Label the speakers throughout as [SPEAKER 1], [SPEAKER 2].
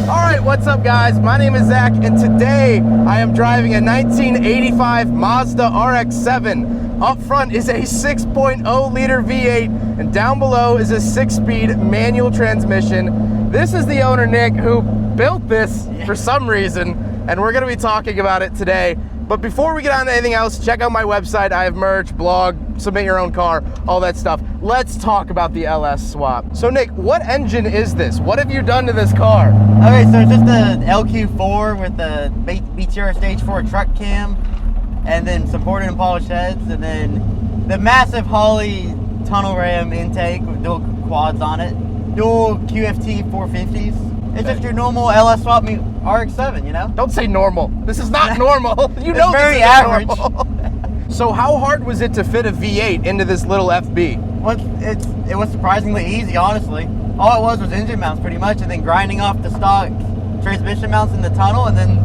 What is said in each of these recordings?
[SPEAKER 1] Alright, what's up guys? My name is Zach and today I am driving a 1985 Mazda RX-7. Up front is a 6.0 liter V8 and down below is a 6-speed manual transmission. This is the owner, Nick, who built this for some reason, and we're going to be talking about it today. But before we get on to anything else, check out my website. I have merch, blog, submit your own car, all that stuff. Let's talk about the LS swap. So Nick, what engine is this? What have you done to this car?
[SPEAKER 2] Okay, so it's just the LQ4 with the BTR Stage 4 truck cam, and then supported and polished heads, and then the massive Holley tunnel ram intake with dual quads on it, dual QFT 450s. It's just your normal LS swap meet RX-7, you know?
[SPEAKER 1] Don't say normal. This is not normal. You know
[SPEAKER 2] very
[SPEAKER 1] this is
[SPEAKER 2] average.
[SPEAKER 1] Normal. So how hard was it to fit a V8 into this little FB?
[SPEAKER 2] Well, it was surprisingly easy, honestly. All it was engine mounts pretty much, and then grinding off the stock transmission mounts in the tunnel, and then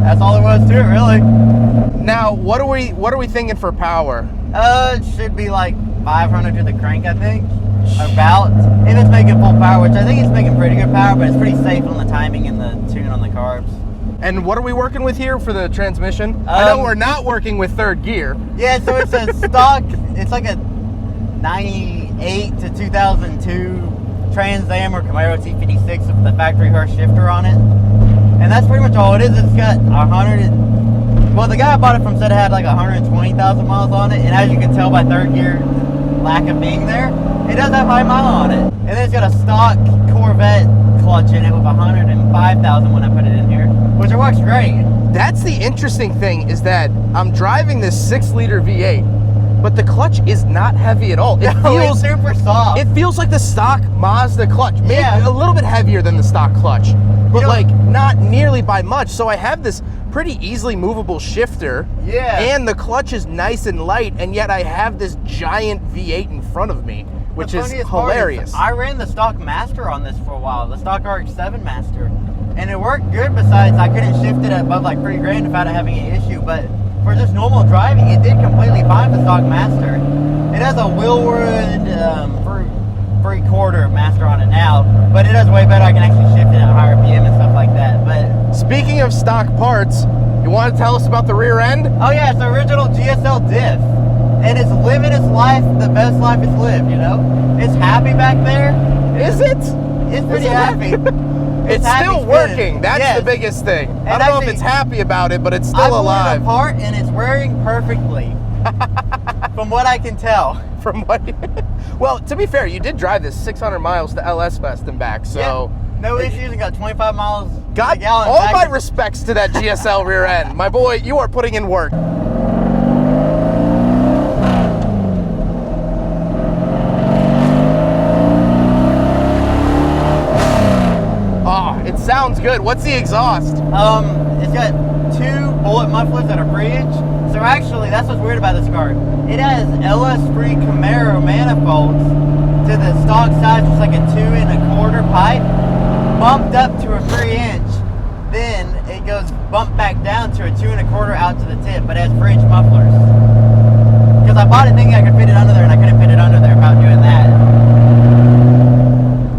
[SPEAKER 2] that's all there was to it, really.
[SPEAKER 1] Now, what are we thinking for power?
[SPEAKER 2] It should be like 500 to the crank, I think. About, if it's making full power, which I think it's making pretty good power, but it's pretty safe on the timing and the tune on the carbs.
[SPEAKER 1] And what are we working with here for the transmission? I know we're not working with third gear.
[SPEAKER 2] Yeah, so it's a stock, it's like a 98 to 2002 Trans Am or Camaro T56 with the factory horse shifter on it. And that's pretty much all it is. It's got well, the guy I bought it from said it had like 120,000 miles on it, and as you can tell by third gear lack of being there, it does have high mile on it. And then it's got a stock Corvette clutch in it with 105,000 when I put it in here, which it works great. That's
[SPEAKER 1] the interesting thing, is that I'm driving this 6-liter V8, but the clutch is not heavy at all. It feels
[SPEAKER 2] super soft.
[SPEAKER 1] It feels like the stock Mazda clutch. Maybe a little bit heavier than the stock clutch, but like not nearly by much. So I have this pretty easily movable shifter, and the clutch is nice and light, and yet I have this giant V8 in front of me, which is hilarious.
[SPEAKER 2] I ran the stock Master on this for a while, the stock RX-7 Master, and it worked good. Besides, I couldn't shift it above like 3 grand without having an issue, but for just normal driving, it did completely fine, the stock Master. It has a Willwood 3/4 Master on it now, but it does way better. I can actually shift it at higher PM and stuff like that. But
[SPEAKER 1] speaking of stock parts, you want to tell us about the rear end?
[SPEAKER 2] Oh yeah, it's the original GSL diff, and it's living its life, the best life it's lived, you know? It's happy back there.
[SPEAKER 1] Is it?
[SPEAKER 2] It's pretty happy.
[SPEAKER 1] It's still working. That's the biggest thing. I don't know if it's happy about it, but it's still alive.
[SPEAKER 2] I pulled it apart and it's wearing perfectly. From what I can tell.
[SPEAKER 1] From what? Well, to be fair, you did drive this 600 miles to LS Fest and back, so
[SPEAKER 2] no issues, and got 25 miles.
[SPEAKER 1] Got all my respects to that GSL rear end. My boy, you are putting in work. Oh, it sounds good. What's the exhaust?
[SPEAKER 2] It's got 2 bullet mufflers that are 3-inch. So actually, that's what's weird about this car. It has LS-free Camaro manifolds to the stock size, which is like a 2 1/4 pipe, bumped up to a 3-inch. Then it goes bumped back down to a 2 1/4 out to the tip, but it has 3-inch mufflers. Because I bought it thinking I could fit it under there, and I couldn't fit it under there without doing that.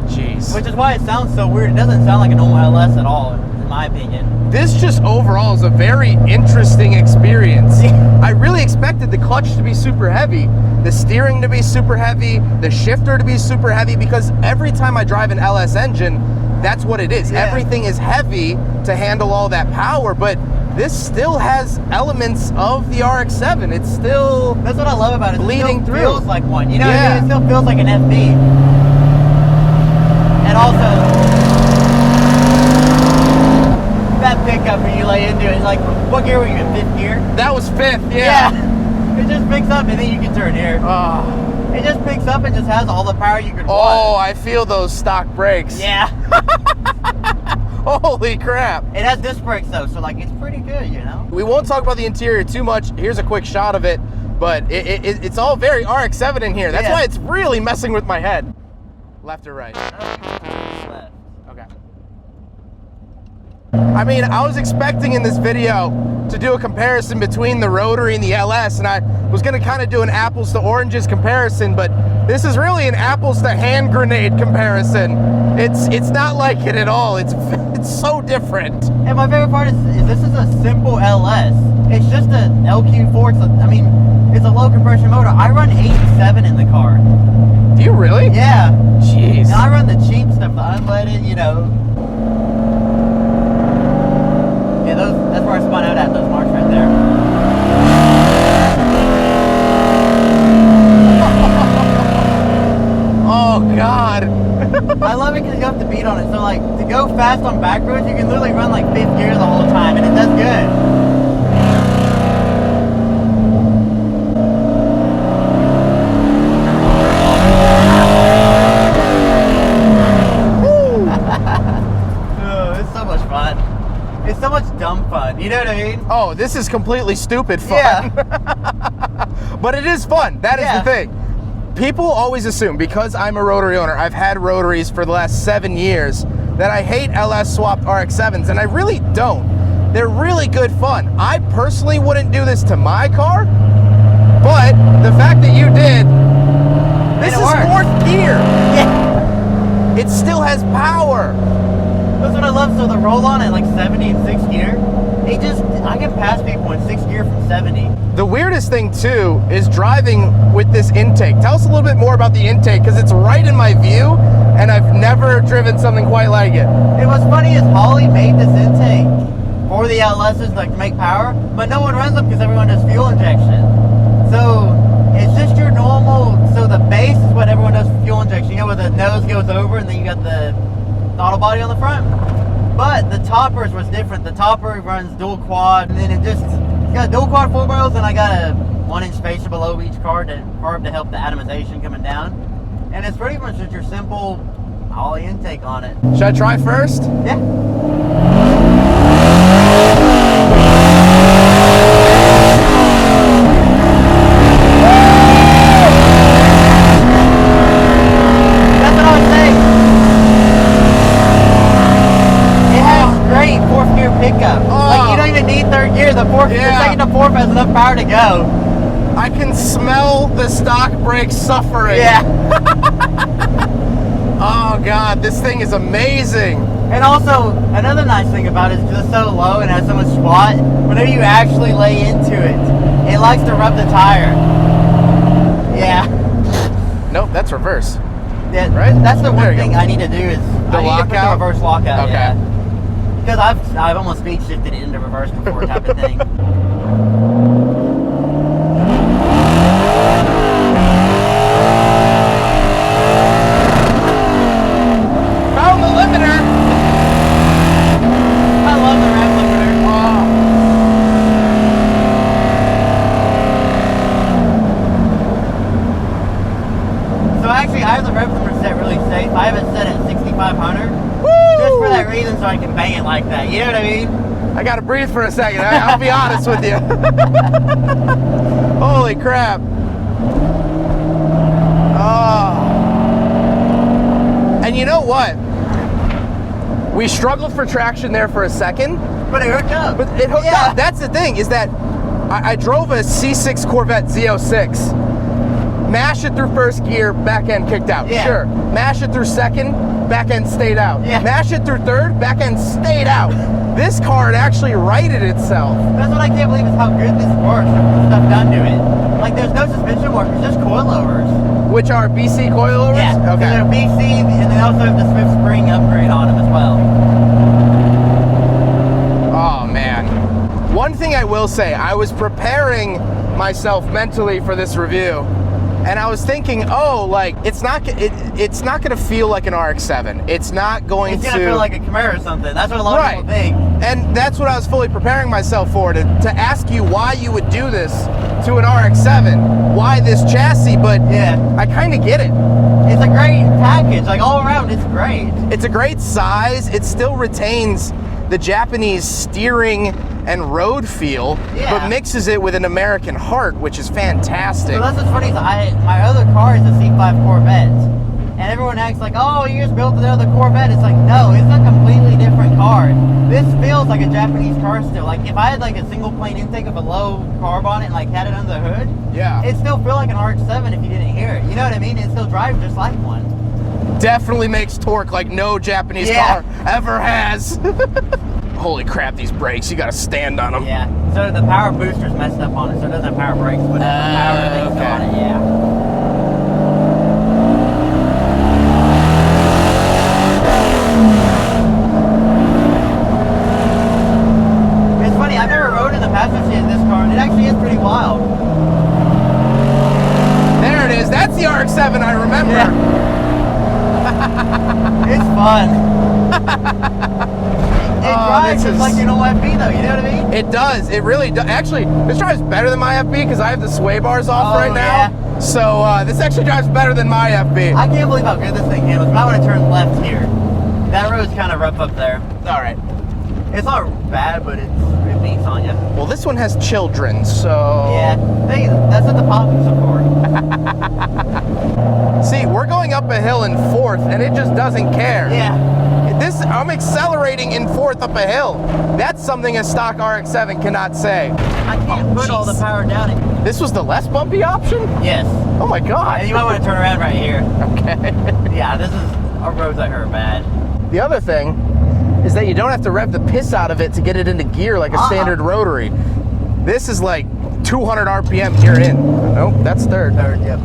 [SPEAKER 1] Jeez.
[SPEAKER 2] Which is why it sounds so weird. It doesn't sound like a normal LS at all, in my opinion.
[SPEAKER 1] This just overall is a very interesting experience. I really expected the clutch to be super heavy, the steering to be super heavy, the shifter to be super heavy, because every time I drive an LS engine, that's what it is. Everything is heavy to handle all that power, but this still has elements of the RX-7. It's still
[SPEAKER 2] That's what I love about it.
[SPEAKER 1] Bleeding through.
[SPEAKER 2] It feels like one. You know what I mean? It still feels like an FB. And also, that pickup when you lay into it, it's like, what gear were you in, 5th gear?
[SPEAKER 1] That was 5th, yeah.
[SPEAKER 2] It just picks up and then you can turn here. It just picks up and just has all the power you could want.
[SPEAKER 1] Oh, I feel those stock brakes.
[SPEAKER 2] Yeah.
[SPEAKER 1] Holy crap.
[SPEAKER 2] It has disc brakes though, so like it's pretty good, you know?
[SPEAKER 1] We won't talk about the interior too much. Here's a quick shot of it, but it's all very RX-7 in here. That's why it's really messing with my head. Left or right?
[SPEAKER 2] Left.
[SPEAKER 1] Okay. I mean, I was expecting in this video to do a comparison between the rotary and the LS, and I was going to kind of do an apples to oranges comparison, but This is really an apples to hand grenade comparison. It's not like it at all. It's so different.
[SPEAKER 2] And my favorite part is this is a simple LS. It's just an LQ4. It's a low compression motor. I run 87 in the car.
[SPEAKER 1] Do you really?
[SPEAKER 2] Yeah.
[SPEAKER 1] Jeez.
[SPEAKER 2] And I run the cheap stuff, the unleaded, you know. Yeah, that's where I spun out at, those marks right there.
[SPEAKER 1] Oh, God.
[SPEAKER 2] I love it because you have to beat on it. So, like, to go fast on back roads, you can literally run like 5th gear the whole time, and it does good. Oh, it's so much fun. It's so much dumb fun. You know what I mean?
[SPEAKER 1] Oh, this is completely stupid fun.
[SPEAKER 2] Yeah.
[SPEAKER 1] But it is fun. That is the thing. People always assume, because I'm a rotary owner, I've had rotaries for the last 7 years, that I hate LS swapped RX-7s, and I really don't. They're really good fun. I personally wouldn't do this to my car, but the fact that you did, this is 4th gear.
[SPEAKER 2] Yeah.
[SPEAKER 1] It still has power.
[SPEAKER 2] That's what I love. So the roll on at like 70 in 6th gear, I can pass people in 6th gear from 70.
[SPEAKER 1] The weirdest thing too is driving with this intake. Tell us a little bit more about the intake, because it's right in my view and I've never driven something quite like it.
[SPEAKER 2] And what's funny is Holly made this intake for the LSs, like to make power, but no one runs them because everyone does fuel injection. So it's just your normal, so the base is what everyone does for fuel injection, you know, where the nose goes over and then you got the throttle body on the front. But the toppers was different. The topper runs dual quad, and then it just got a dual quad 4 barrels, and I got a 1-inch spacer below each carb to help the atomization coming down. And it's pretty much just your simple Holly intake on it.
[SPEAKER 1] Should I try first?
[SPEAKER 2] Yeah. That's what I was saying. It has great 4th gear pickup. Like, you don't even need 3rd gear. The 2nd to 4th has enough power to go.
[SPEAKER 1] I can smell the stock brake suffering.
[SPEAKER 2] Yeah.
[SPEAKER 1] Oh God, this thing is amazing.
[SPEAKER 2] And also, another nice thing about it is because it's so low and has so much squat, whenever you actually lay into it, it likes to rub the tire. Yeah.
[SPEAKER 1] Nope, that's reverse.
[SPEAKER 2] Yeah,
[SPEAKER 1] right?
[SPEAKER 2] That's the
[SPEAKER 1] There
[SPEAKER 2] one
[SPEAKER 1] you
[SPEAKER 2] thing
[SPEAKER 1] go.
[SPEAKER 2] I need to do is I need to put the
[SPEAKER 1] lockout?
[SPEAKER 2] reverse lockout.
[SPEAKER 1] Okay.
[SPEAKER 2] Yeah. Because I've almost speed shifted it into reverse before type of thing.
[SPEAKER 1] Found the limiter.
[SPEAKER 2] I love the rev limiter. So actually, I have the rev limiter set really safe. I have it set at 6,500. Just for that reason, so I can bang it like that. You know what I mean?
[SPEAKER 1] I gotta breathe for a second. I'll be honest with you. Holy crap. Oh. And you know what? We struggled for traction there for a second.
[SPEAKER 2] But it hooked up.
[SPEAKER 1] But it hooked up. That's the thing, is that I drove a C6 Corvette Z06. Mash it through 1st gear, back end kicked out.
[SPEAKER 2] Yeah.
[SPEAKER 1] Sure. Mash it through 2nd, back end stayed out.
[SPEAKER 2] Yeah.
[SPEAKER 1] Mash it through 3rd, back end stayed out. This car had actually righted itself.
[SPEAKER 2] That's what I can't believe is how good this works. The stuff done to it. Like, there's no suspension work, it's just coilovers.
[SPEAKER 1] Which are BC coilovers?
[SPEAKER 2] Yeah.
[SPEAKER 1] Okay.
[SPEAKER 2] They're BC, and they also have the Swift Spring upgrade on them as well.
[SPEAKER 1] Oh man. One thing I will say, I was preparing myself mentally for this review, and I was thinking, oh, like it's not going to feel like an RX-7. It's not going
[SPEAKER 2] It's
[SPEAKER 1] to
[SPEAKER 2] gonna feel like a Camaro or something. That's what a lot of people think.
[SPEAKER 1] And that's what I was fully preparing myself for, to ask you why you would do this to an RX-7, why this chassis, but
[SPEAKER 2] Yeah.
[SPEAKER 1] I kind of get it.
[SPEAKER 2] It's a great package. Like, all around, it's great.
[SPEAKER 1] It's a great size. It still retains the Japanese steering and road feel,
[SPEAKER 2] Yeah.
[SPEAKER 1] but mixes it with an American heart, which is fantastic.
[SPEAKER 2] So that's what's funny. Is my other car is a C5 Corvette, And everyone acts like, oh, you just built another Corvette. It's like, no, it's a completely different car. This feels like a Japanese car still. Like, if I had like a single plane intake of a low carb on it and like had it under the hood,
[SPEAKER 1] Yeah.
[SPEAKER 2] it'd still feel like an RX-7 if you didn't hear it. You know what I mean? It still drives just like one.
[SPEAKER 1] Definitely makes torque like no Japanese car ever has. Holy crap, these brakes, you gotta stand on them.
[SPEAKER 2] Yeah. So the power booster's messed up on it, so it doesn't have power brakes, but it has power things on it, yeah. It's funny, I've never rode in the passenger seat in this car, and it actually is pretty wild.
[SPEAKER 1] There it is, that's the RX-7 I remember.
[SPEAKER 2] Yeah. It's fun. It drives just like your old FB though, you know what I mean?
[SPEAKER 1] It does, it really does. Actually, this drives better than my FB because I have the sway bars off right now.
[SPEAKER 2] Yeah.
[SPEAKER 1] So this actually drives better than my FB.
[SPEAKER 2] I can't believe how good this thing handles. I want to turn left here. That road's kind of rough up there.
[SPEAKER 1] All right.
[SPEAKER 2] It's not bad, but it beats on you.
[SPEAKER 1] Well, this one has children, so...
[SPEAKER 2] Yeah, that's what the pockets are for.
[SPEAKER 1] See, we're going up a hill in fourth, and it just doesn't care.
[SPEAKER 2] Yeah.
[SPEAKER 1] I'm accelerating in fourth up a hill. That's something a stock RX-7 cannot say.
[SPEAKER 2] I can't put all the power down it.
[SPEAKER 1] This was the less bumpy option?
[SPEAKER 2] Yes.
[SPEAKER 1] Oh my God.
[SPEAKER 2] And you might want to turn around right here.
[SPEAKER 1] Okay.
[SPEAKER 2] Yeah, this is our roads that hurt bad.
[SPEAKER 1] The other thing is that you don't have to rev the piss out of it to get it into gear like a standard rotary. This is like 200 RPM gear in. Nope, that's third.
[SPEAKER 2] Third, yep.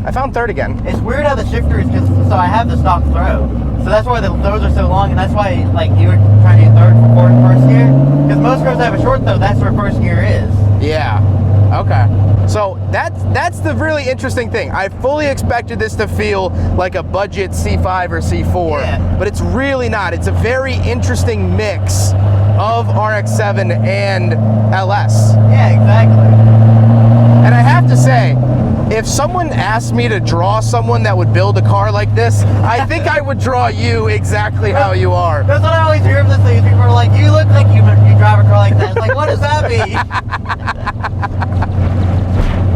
[SPEAKER 1] I found third again.
[SPEAKER 2] It's weird how the shifter is, so I have the stock throw. So that's why the throws are so long, and that's why like you were trying to do third for fourth first gear. Because most cars have a short throw, that's where first gear is.
[SPEAKER 1] Yeah. Okay. So that's the really interesting thing. I fully expected this to feel like a budget C5 or C4, but it's really not. It's a very interesting mix of RX-7 and LS.
[SPEAKER 2] Yeah, exactly.
[SPEAKER 1] And I have to say, if someone asked me to draw someone that would build a car like this, I think I would draw you exactly how you are.
[SPEAKER 2] That's what I always hear from this thing. People are like, you look like you drive a car like that. It's like, what does that mean?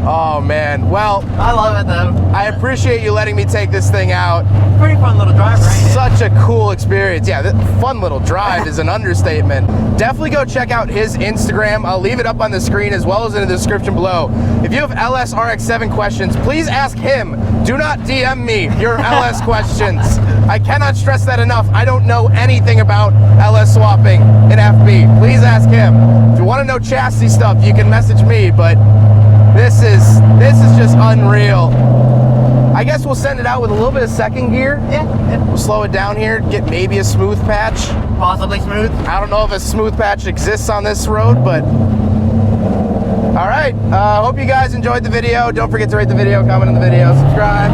[SPEAKER 1] Oh man, well,
[SPEAKER 2] I love it though.
[SPEAKER 1] I appreciate you letting me take this thing out.
[SPEAKER 2] Pretty fun little drive, right?
[SPEAKER 1] Such a cool experience. Yeah, fun little drive is an understatement. Definitely go check out his Instagram. I'll leave it up on the screen as well as in the description below. If you have LS RX-7 questions, please ask him. Do not DM me your LS questions. I cannot stress that enough. I don't know anything about LS swapping in FB. Please ask him. If you want to know chassis stuff, you can message me, but this is just unreal. I guess we'll send it out with a little bit of second gear.
[SPEAKER 2] Yeah.
[SPEAKER 1] We'll slow it down here, get maybe a smooth patch.
[SPEAKER 2] Possibly smooth.
[SPEAKER 1] I don't know if a smooth patch exists on this road, but all right. Hope you guys enjoyed the video. Don't forget to rate the video, comment on the video, subscribe.